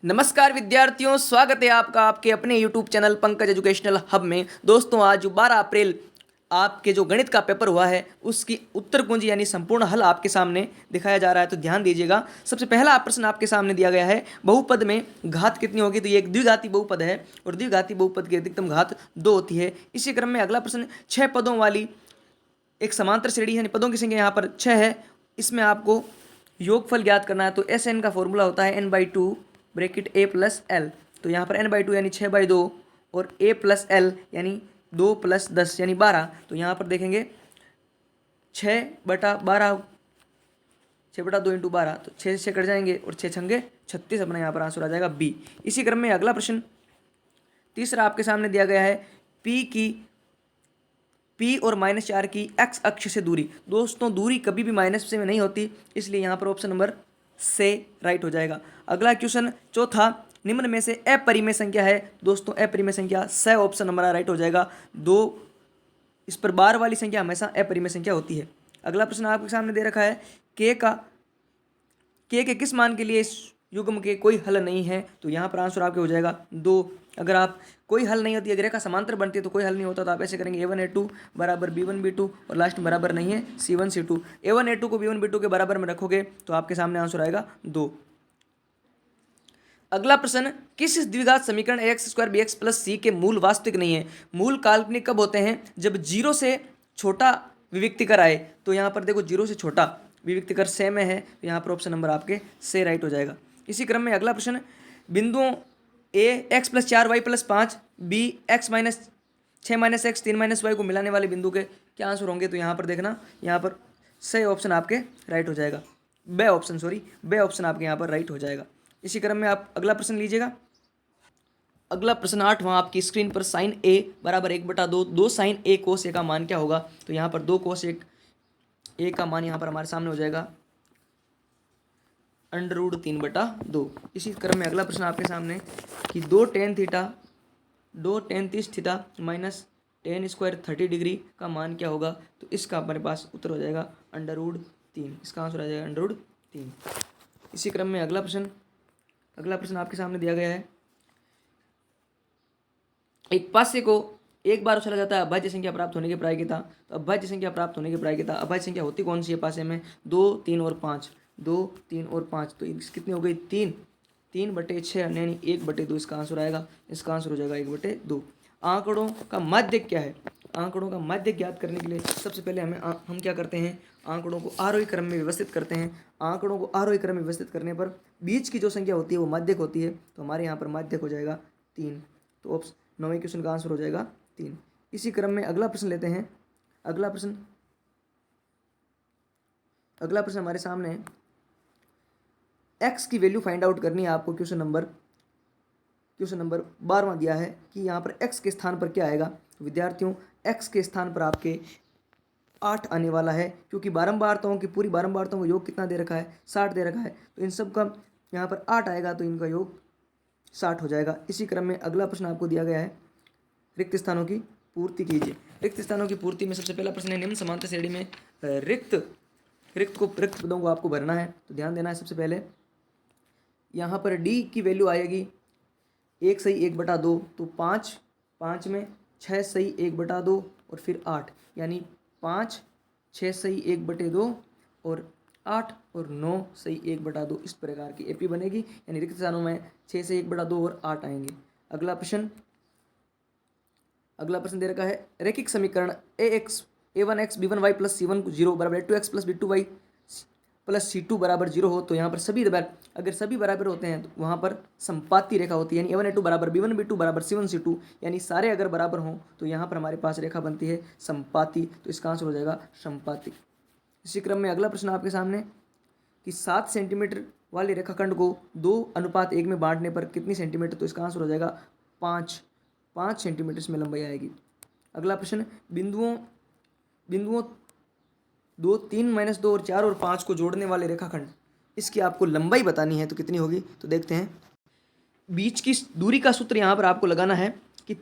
नमस्कार विद्यार्थियों, स्वागत है आपका आपके अपने YouTube channel Pankaj educational hub में। दोस्तों, आज 12 अप्रैल आपके जो गणित का पेपर हुआ है उसकी उत्तर कुंजी यानी संपूर्ण हल आपके सामने दिखाया जा रहा है, तो ध्यान दीजिएगा। सबसे पहला प्रश्न आपके सामने दिया गया है, बहुपद में घात कितनी होगी। तो ये एक द्विघाती बहुपद है और द्विघाती बहुपद की अधिकतम घात 2 होती है। इसी क्रम में अगला प्रश्न 6 पदों वाली एक समांतर श्रेणी है, पदों की संख्या यहाँ पर 6 है। इसमें आपको योगफल ज्ञात करना है। तो एस एन का फॉर्मूला होता है n/2 bracket a plus L. तो यहाँ पर n/2 यानी 6/2 और a प्लस एल यानी 2 + 10 यानी 12। तो यहाँ पर देखेंगे 6/12 6/2 × 12, तो 6 से कट जाएंगे और 6 छंगे 36 अपना यहाँ पर आंसर आ जाएगा बी। इसी क्रम में अगला प्रश्न तीसरा आपके सामने दिया गया है, P और -4 की x अक्ष से दूरी। दोस्तों, दूरी कभी भी माइनस से में नहीं होती, इसलिए यहाँ पर ऑप्शन नंबर से राइट हो जाएगा। अगला क्वेश्चन चौथा, निम्न में से अपरिमेय संख्या है। दोस्तों, अपरिमेय संख्या से ऑप्शन नंबर राइट हो जाएगा। दो इस पर बार वाली संख्या हमेशा अपरिमेय संख्या होती है। अगला प्रश्न आपके सामने दे रखा है, k के किस मान के लिए इस युग्म के कोई हल नहीं है। तो यहाँ पर आंसर आपके हो जाएगा 2। अगर आप कोई हल नहीं होती, अगर रेखा समांतर बनती है तो कोई हल नहीं होता, तो आप ऐसे करेंगे a1 a2 बराबर b1 b2 और लास्ट में बराबर नहीं है c1 c2। a1 a2 को b1 b2 के बराबर में रखोगे तो आपके सामने आंसर आएगा 2। अगला प्रश्न, किस द्विघात समीकरण ax² bx + c के मूल वास्तविक नहीं है। मूल काल्पनिक कब होते हैं, जब 0 से छोटा विविक्तिकर आए। तो यहाँ पर देखो 0 से छोटा विविक्तिकर से में है, तो यहाँ पर ऑप्शन नंबर आपके से राइट हो जाएगा। इसी क्रम में अगला प्रश्न, बिंदुओं a x + 4y + 5 b x - 6 - x 3 - y को मिलाने वाले बिंदु के क्या आंसर होंगे। तो यहाँ पर देखना, यहाँ पर सही ऑप्शन आपके राइट हो जाएगा। बे ऑप्शन आपके यहाँ पर राइट हो जाएगा। इसी क्रम में आप अगला प्रश्न लीजिएगा। अगला प्रश्न 8वां आपकी स्क्रीन पर, sin a बराबर 1/2 2 sin a cos a का मान क्या होगा। तो यहाँ पर 2 cos a का मान यहाँ पर हमारे सामने हो जाएगा √3/2। इसी क्रम में अगला प्रश्न आपके सामने कि 2 tan θ 30 -tan² 30 डिग्री का मान क्या होगा। तो इसका हमारे पास उत्तर हो जाएगा √3। इसका आंसर आ जाएगा √3। इसी क्रम में अगला प्रश्न आपके सामने दिया गया है, एक पासे को एक बार उछाला जाता है, अभाज्य संख्या प्राप्त होने की प्रायिकता। तो अभाज्य संख्या प्राप्त होने की प्रायिकता, अभाज्य संख्या होती कौन सी है पासे में, 2 3 और 5 2 3 और 5। तो कितनी हो गई 3/6 यानी 1/2 इसका आंसर आएगा। इसका आंसर हो जाएगा 1/2। आंकड़ों का माध्य क्या है। आंकड़ों का माध्य ज्ञात करने के लिए सबसे पहले हम क्या करते हैं, आंकड़ों को आरोही क्रम में व्यवस्थित करते हैं। आंकड़ों को आरोही क्रम में व्यवस्थित करने पर बीच की जो संख्या होती है वो माध्यक होती है। तो हमारे यहाँ पर माध्यक हो जाएगा 3। तो 9वें क्वेश्चन का आंसर हो जाएगा 3। इसी क्रम में अगला प्रश्न लेते हैं। अगला प्रश्न हमारे सामने है, x की वैल्यू फाइंड आउट करनी है आपको। क्वेश्चन नंबर 12वां दिया है कि यहाँ पर x के स्थान पर क्या आएगा। तो विद्यार्थियों, x के स्थान पर आपके 8 आने वाला है, क्योंकि बारंबारताओं की पूरी बारंबारताओं का योग कितना दे रखा है, 60 दे रखा है। तो इन सब का यहाँ पर 8 आएगा, तो इनका योग 60 हो जाएगा। इसी क्रम में अगला प्रश्न आपको दिया गया है, रिक्त स्थानों की पूर्ति कीजिए। रिक्त स्थानों की पूर्ति में सबसे पहला प्रश्न है, निम्न समांतर श्रेणी में रिक्त पदों को आपको भरना है। तो ध्यान देना है, सबसे पहले यहाँ पर d की वैल्यू आएगी 1 सही 1/2। तो 5 में 6 सही 1/2 और फिर 8 यानी 5 6 सही 1/2 और 8 और 9 सही 1/2। इस प्रकार की एपी बनेगी, यानी रिक्त स्थानों में 6 से 1/2 और 8 आएंगे। अगला प्रश्न दे रखा है, रैखिक समीकरण a1x b1y + c1 0 बराबर a2x + b2y + c2 बराबर 0 हो। तो यहाँ पर अगर सभी बराबर होते हैं तो वहाँ पर संपाती रेखा होती है, यानी a1 a2 बराबर b1 b2 बराबर c1 c2, यानी सारे अगर बराबर हों तो यहाँ पर हमारे पास रेखा बनती है संपाती। तो इसका आंसर हो जाएगा संपाती। इसी क्रम में अगला प्रश्न आपके सामने कि 7 सेंटीमीटर वाले रेखाखंड को 2:1 में बांटने पर कितनी सेंटीमीटर। तो इसका आंसर हो जाएगा 5 सेंटीमीटर इसमें लंबाई आएगी। अगला प्रश्न, बिंदुओं 2 3 - 2 और 4 और 5 को जोड़ने वाले रेखाखंड, इसकी आपको लंबाई बतानी है। तो कितनी होगी, तो देखते हैं। बीच की दूरी का सूत्र यहाँ पर आपको लगाना है कि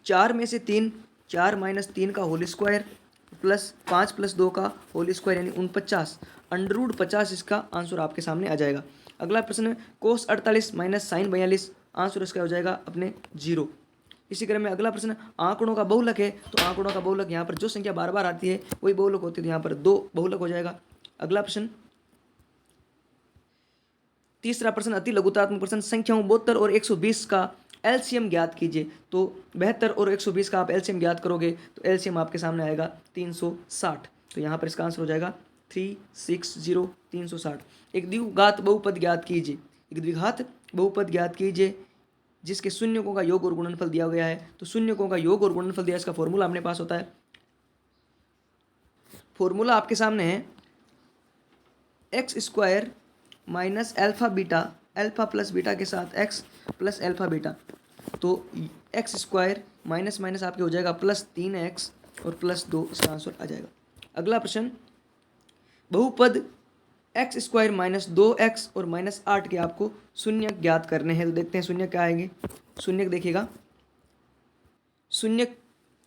4 में से 3 4 - 3 का होल स्क्वायर प्लस 5 + 2 का होल स्क्वायर यानी 49 √50 इसका आंसर आपके सामने आ जाएगा। अगला प्रश्न, कोस 48 माइनस साइन 42, आंसर इसका हो जाएगा अपने 0। इसी क्रम में अगला प्रश्न, आंकड़ों का बहुलक है, तो आंकड़ों का बहुलक यहाँ पर जो संख्या बार बार आती है वही बहुलक होती है, तो यहाँ पर 2 बहुलक हो जाएगा। अगला प्रश्न, तीसरा प्रश्न, अति लघुतात्मक प्रश्न, संख्याओं 72 और 120 का एलसीएम ज्ञात कीजिए। तो 72 और 120 का आप एलसीएम ज्ञात करोगे तो एलसीएम आपके सामने आएगा 360। तो यहाँ पर इसका आंसर हो जाएगा 360 360। एक द्विघात बहुपद ज्ञात कीजिए। एक द्विघात बहुपद ज्ञात कीजिए जिसके शून्यकों का योग और गुणनफल दिया गया है। तो शून्यकों का योग और गुणनफल दिया, इसका फॉर्मूला अपने पास होता है। फॉर्मूला आपके सामने है x square minus alpha beta, alpha plus beta के साथ एक्स प्लस अल्फा बीटा। तो एक्स स्क्वायर माइनस माइनस आपके हो जाएगा प्लस 3x और प्लस 2, इसका आंसर आ जाएगा। अगला प्रश्न, बहुपद एक्स स्क्वायर माइनस 2x और माइनस 8 के आपको शून्य ज्ञात करने हैं। तो देखते हैं शून्य क्या आएंगे। शून्य देखिएगा, शून्य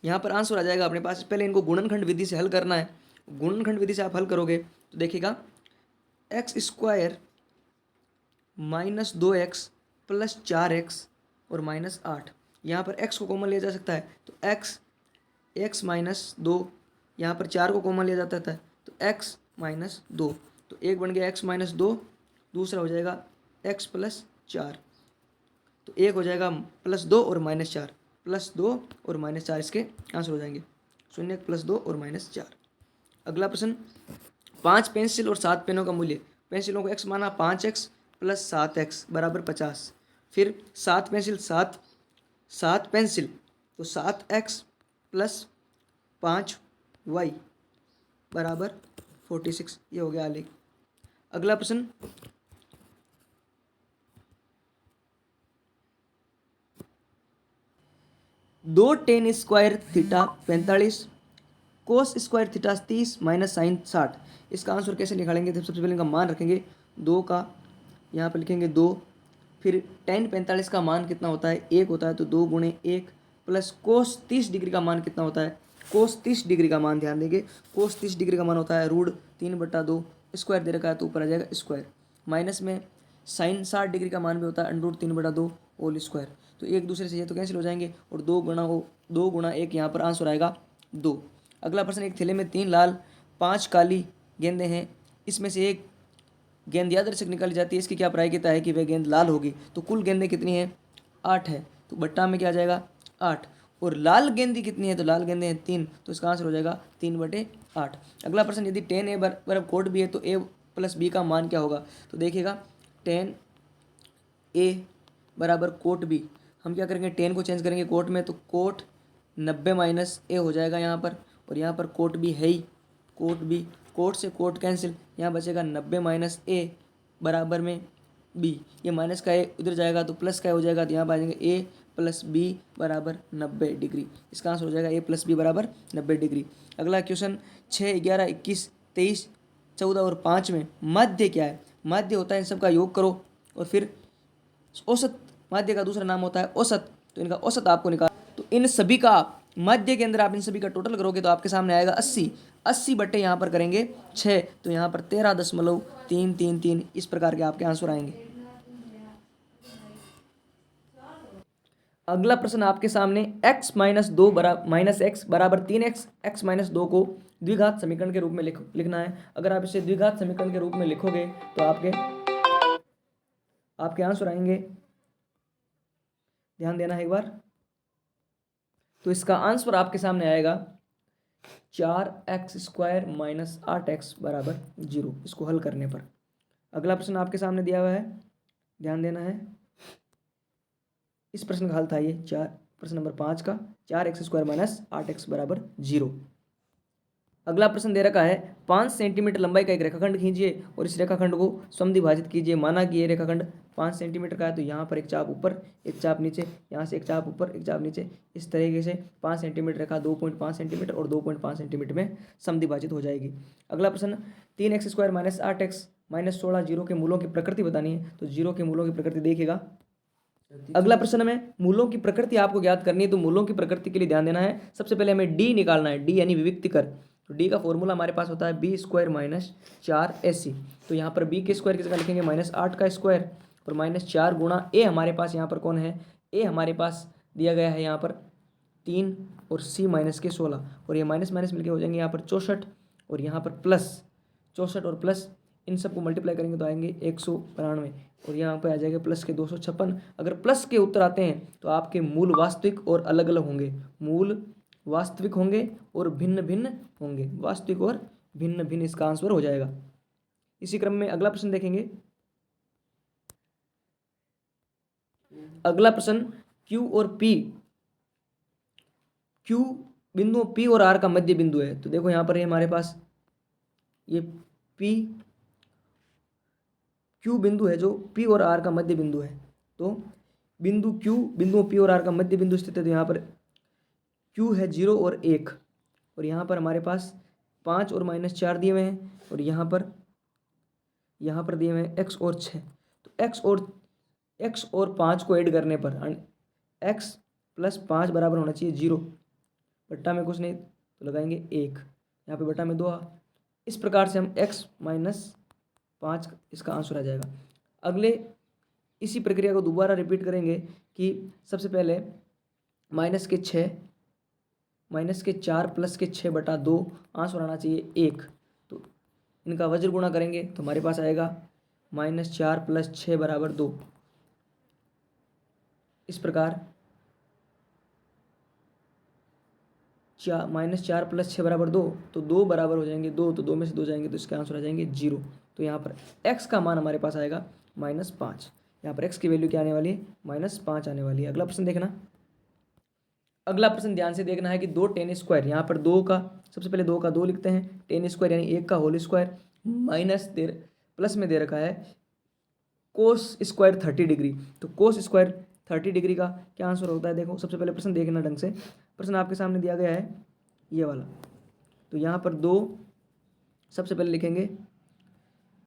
यहाँ पर आंसर आ जाएगा अपने पास। पहले इनको गुणनखंड विधि से हल करना है। गुणनखंड विधि से आप हल करोगे तो देखिएगा x square minus 2x plus 4x और माइनस 8, यहाँ पर x को कॉमन लिया जा सकता है तो x माइनस 2, यहाँ पर 4 को कॉमन लिया जाता था तो x माइनस 2, तो एक बन गया x माइनस 2, दूसरा हो जाएगा x प्लस 4, तो एक हो जाएगा प्लस 2 और माइनस 4, प्लस 2 और माइनस 4 इसके आंसर हो जाएंगे। शून्य प्लस 2 और माइनस 4। अगला प्रश्न, 5 पेंसिल और 7 पेनों का मूल्य। पेंसिलों को x माना, 5x प्लस 7x बराबर 50। फिर 7 पेंसिल 7 पेंसिल तो 7x प्लस 5y बराबर 46, ये हो गया आलेख। अगला प्रश्न, दो tan square theta 45 cos square theta 30 minus sine 60, इसका आंसर कैसे निकालेंगे। तो सबसे पहले इनका मान रखेंगे 2 का, यहाँ पर लिखेंगे 2, फिर टेन 45 का मान कितना होता है 1 होता है, तो 2 गुणे 1 प्लस कोस 30 डिग्री का मान कितना होता है, कोस 30 डिग्री का मान ध्यान देंगे, कोस 30 डिग्री का मान होता है √3/2, स्क्वायर दे रखा है तो ऊपर आ जाएगा स्क्वायर, माइनस में साइन 60 डिग्री का मान भी होता है √3/2 होल स्क्वायर। तो एक दूसरे से ये तो कैंसिल हो जाएंगे और 2 गुणा 1 यहाँ पर आंसर आएगा 2। अगला प्रश्न, एक थैले में 3 लाल 5 काली गेंदें हैं, इसमें से एक गेंद यादृच्छिक निकाली जाती है, इसकी क्या प्रायिकता है कि वह गेंद लाल होगी। तो कुल गेंदें कितनी है 8 है, तो बट्टा में क्या आ जाएगा 8, और लाल गेंदी कितनी है तो लाल गेंदें हैं 3, तो इसका आंसर हो जाएगा 3/8। अगला प्रश्न, यदि 10a बराबर कोट b है तो a प्लस b का मान क्या होगा। तो देखिएगा 10a बराबर कोट b, हम क्या करेंगे 10 को चेंज करेंगे कोट में, तो कोट 90 माइनस a हो जाएगा यहाँ पर, और यहाँ पर कोट b है ही, कोट b, कोट से कोट कैंसिल, यहाँ बचेगा 90 माइनस a बराबर में b, ये माइनस का a उधर जाएगा तो प्लस का हो जाएगा, तो यहाँ पर आ जाएंगे a प्लस b बराबर 90 डिग्री, इसका आंसर हो जाएगा a प्लस b बराबर 90 डिग्री। अगला क्वेश्चन, 6, 11, 21, 23, 14 और 5 में माध्य क्या है। माध्य होता है इन सब का योग करो, और फिर औसत, माध्य का दूसरा नाम होता है औसत, तो इनका औसत आपको निकाल, तो इन सभी का माध्य के अंदर आप इन सभी का टोटल करोगे तो आपके सामने आएगा 80 बट्टे यहाँ पर करेंगे 6, तो यहाँ पर 13.333 इस प्रकार के आपके आंसर आएंगे। अगला प्रश्न आपके सामने x माइनस 2 माइनस एक्स बराबर 3x, x माइनस 2 को द्विघात समीकरण के रूप में लिखना है। अगर आप इसे द्विघात समीकरण के रूप में लिखोगे तो आपके आंसर आएंगे, ध्यान देना है एक बार, तो इसका आंसर आपके सामने आएगा 4x² माइनस 8x बराबर 0, इसको हल करने पर। अगला प्रश्न आपके सामने दिया हुआ है, ध्यान देना है, इस प्रश्न का हल था ये प्रश्न नंबर 5 का, 4x² माइनस 8x बराबर 0। अगला प्रश्न दे रखा है 5 सेंटीमीटर लंबाई का एक रेखाखंड खींचिए और इस रेखाखंड को समद्विभाजित कीजिए। माना कि ये रेखाखंड 5 सेंटीमीटर का है, तो यहाँ पर एक चाप ऊपर एक चाप नीचे, यहाँ से एक चाप ऊपर एक चाप नीचे, इस तरीके से 5 सेंटीमीटर रेखा 2.5 सेंटीमीटर और 2.5 सेंटीमीटर में समद्विभाजित हो जाएगी। अगला प्रश्न, 3x² minus 8x minus 16 zero के मूलों की प्रकृति बतानी है, तो जीरो के मूलों की प्रकृति देखिएगा। अगला प्रश्न में मूलों की प्रकृति आपको ज्ञात करनी है, तो मूलों की प्रकृति के लिए ध्यान देना है, सबसे पहले हमें डी निकालना है, डी यानी विविक्तिकर। तो डी का फॉर्मूला हमारे पास होता है बी स्क्वायर माइनस 4ac। तो यहाँ पर बी के स्क्वायर की जगह लिखेंगे -8 का स्क्वायर और -4 गुणा ए हमारे पास यहाँ पर कौन है, ए हमारे पास दिया गया है यहाँ पर 3 और सी -16 और ये माइनस माइनस मिलके हो जाएंगे यहाँ पर 64 और यहाँ पर प्लस 64 और प्लस इन सबको मल्टीप्लाई करेंगे तो आएंगे 192 और यहाँ पे आ जाएगा प्लस के 256। अगर प्लस के उत्तर आते हैं तो आपके मूल वास्तविक और अलग अलग होंगे, मूल वास्तविक होंगे और भिन्न भिन्न होंगे, वास्तविक और भिन्न भिन्न इसका आंसर हो जाएगा। इसी क्रम में अगला प्रश्न देखेंगे। अगला प्रश्न Q और P, Q बिंदु P और R का मध्य बिंदु है। तो देखो यहाँ पर है हमारे पास ये P Q बिंदु है जो P और R का मध्य बिंदु है। तो बिंदु Q बिंदु P और R का मध्य बिंदु स्थित है। तो यहाँ पर Q है 0 और 1 और यहाँ पर हमारे पास 5 और -4 दिए हुए हैं और यहाँ पर दिए हुए हैं x और 6। तो x और 5 को ऐड करने पर x + 5 बराबर होना चाहिए 0, बट्टा में कुछ नहीं तो लगाएंगे 1, यहाँ पे बट्टा में 2। इस प्रकार से हम x - 5 इसका आंसर आ जाएगा। अगले इसी प्रक्रिया को दोबारा रिपीट करेंगे कि सबसे पहले -4 + 6 बटा 2 आंसर आना चाहिए 1। तो इनका वज्र गुणा करेंगे तो हमारे पास आएगा -4 + 6 बराबर 2। इस प्रकार -4 + 6 बराबर 2, तो 2 बराबर हो जाएंगे 2, तो 2 में से 2 जाएंगे तो इसका आंसर आ जाएंगे 0। तो यहाँ पर x का मान हमारे पास आएगा -5। यहाँ पर x की वैल्यू क्या आने वाली है, -5 आने वाली है। अगला प्रश्न देखना। अगला प्रश्न ध्यान से देखना है कि 2 tan स्क्वायर, यहाँ पर 2 का सबसे पहले 2 का 2 लिखते हैं, tan स्क्वायर यानी 1 का होल स्क्वायर माइनस प्लस में दे रखा है कोस स्क्वायर 30 डिग्री। तो कोस स्क्वायर 30 डिग्री का क्या आंसर होता है, देखो सबसे पहले प्रश्न देखना ढंग से। प्रश्न आपके सामने दिया गया है ये वाला। तो यहाँ पर 2 सबसे पहले लिखेंगे